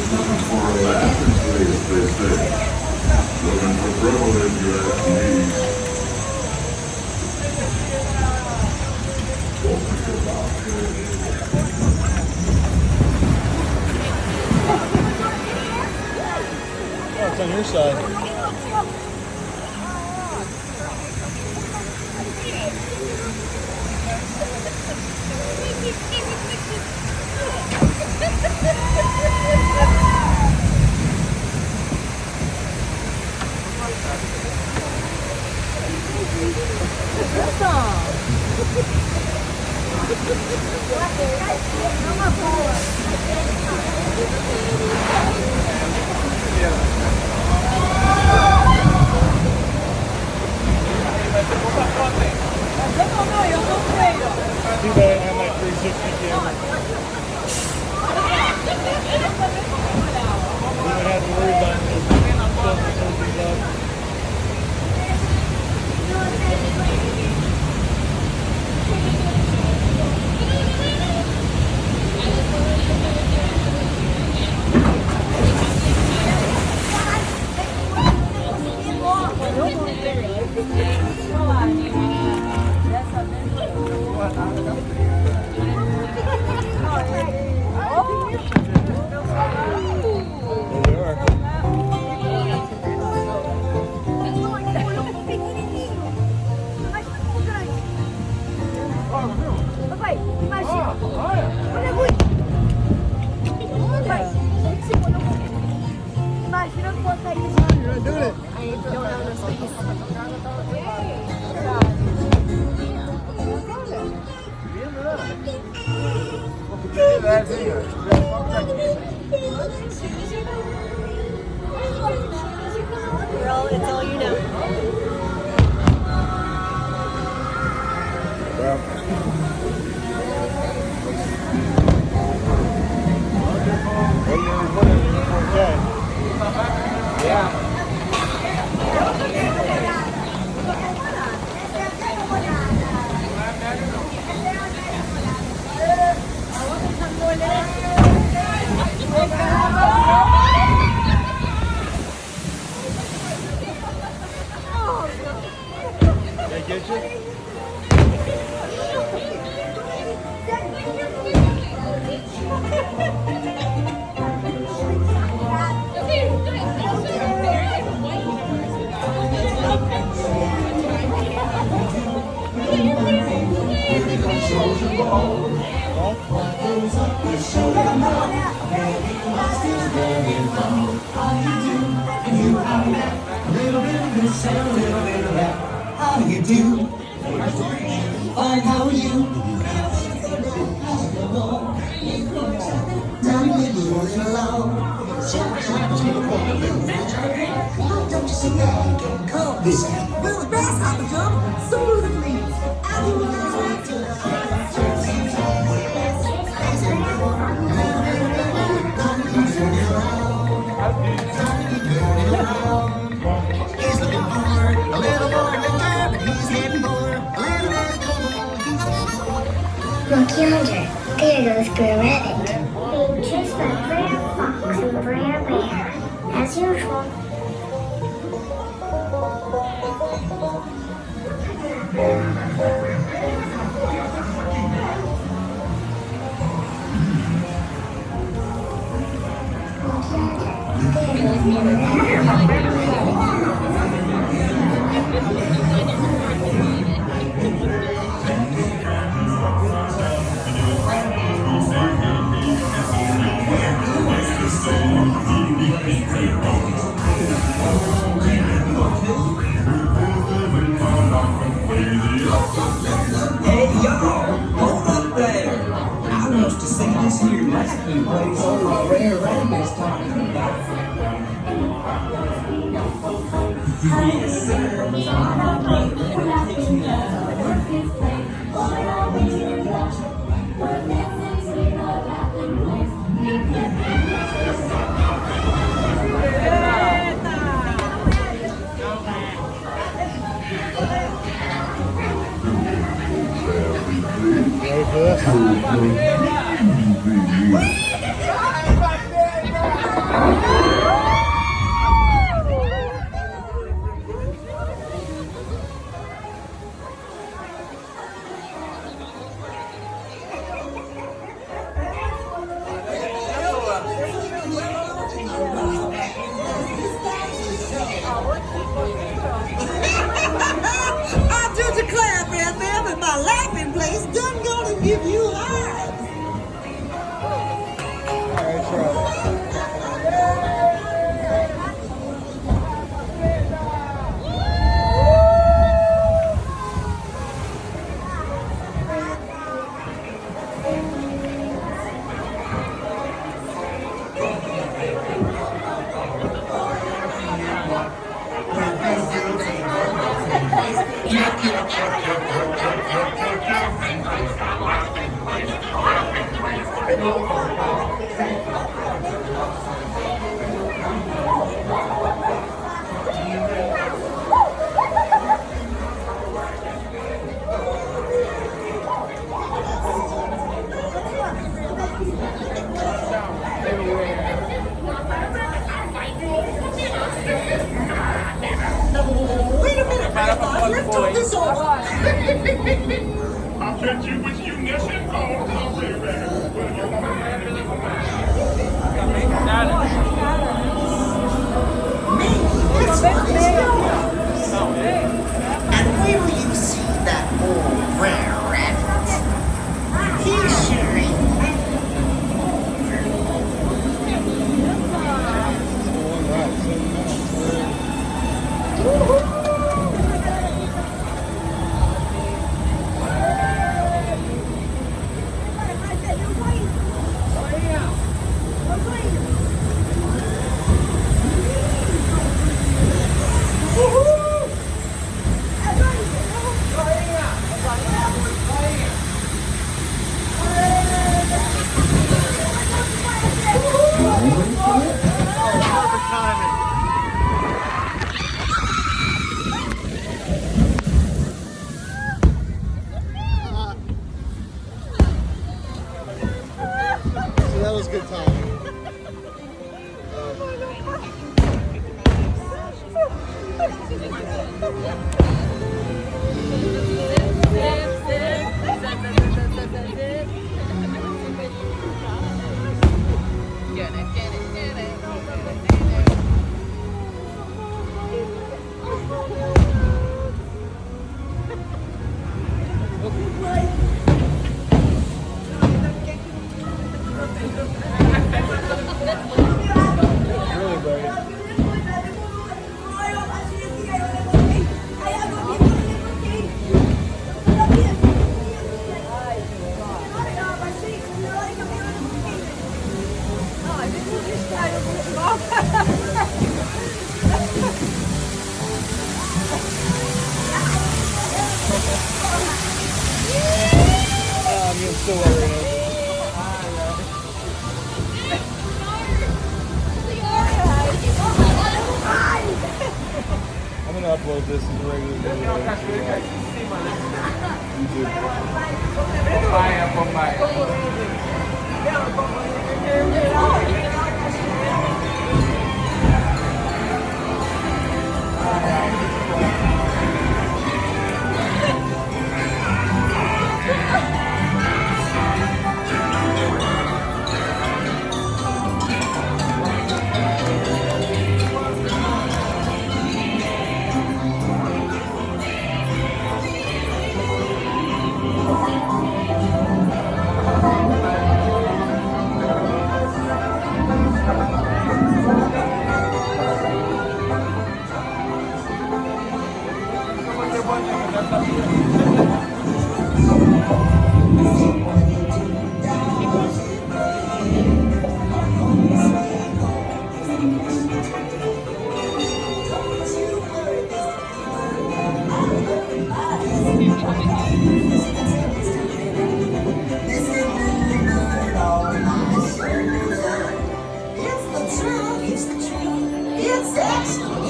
Looking for a laughing place, they say. Looking for trouble if you ask me. Oh, it's on your side. Too bad I have my 360 camera. We don't have to worry about it. Girl, it's all you know. Get you? How do you do? Fine, how are you? Now you're moving along. Don't you see that? Come this way. Will the grasshopper jump so the fleas? I do what I like to. He's looking for a little more than that, but he's getting for a little Look yonder. There goes Brer Rabbit. Being chased by Brer Fox and Brer Bear, as usual. Hey y'all, hold up there. I want to sing this here recipe plays old Brer Rabbit's talking about. Yes, sir. Yeah. I do declare, Bam Bam, that my laughing place doesn't gonna give you life. Alright, try. Wait a minute, Grandpa, let's talk this over. I bet you with you mission called. I'll be And where will you see that old rare rabbit? He sure ain't. So that was good timing. Really, buddy. I'm getting so worried. I'm gonna upload this as a regular video to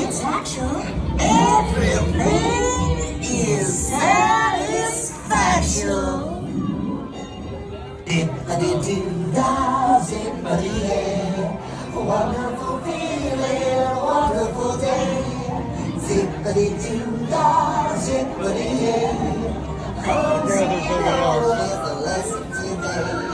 It's action. Everything is satisfaction. wonderful feeling, wonderful day. Zippity-doo-dah, zippity-yay. Girl, there's nobody else. Is the lesson today.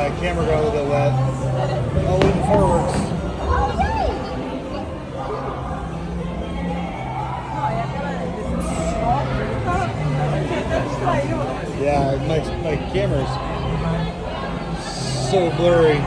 My camera got a little bit wet. Oh, leaving fireworks. Yeah, my camera's so blurry.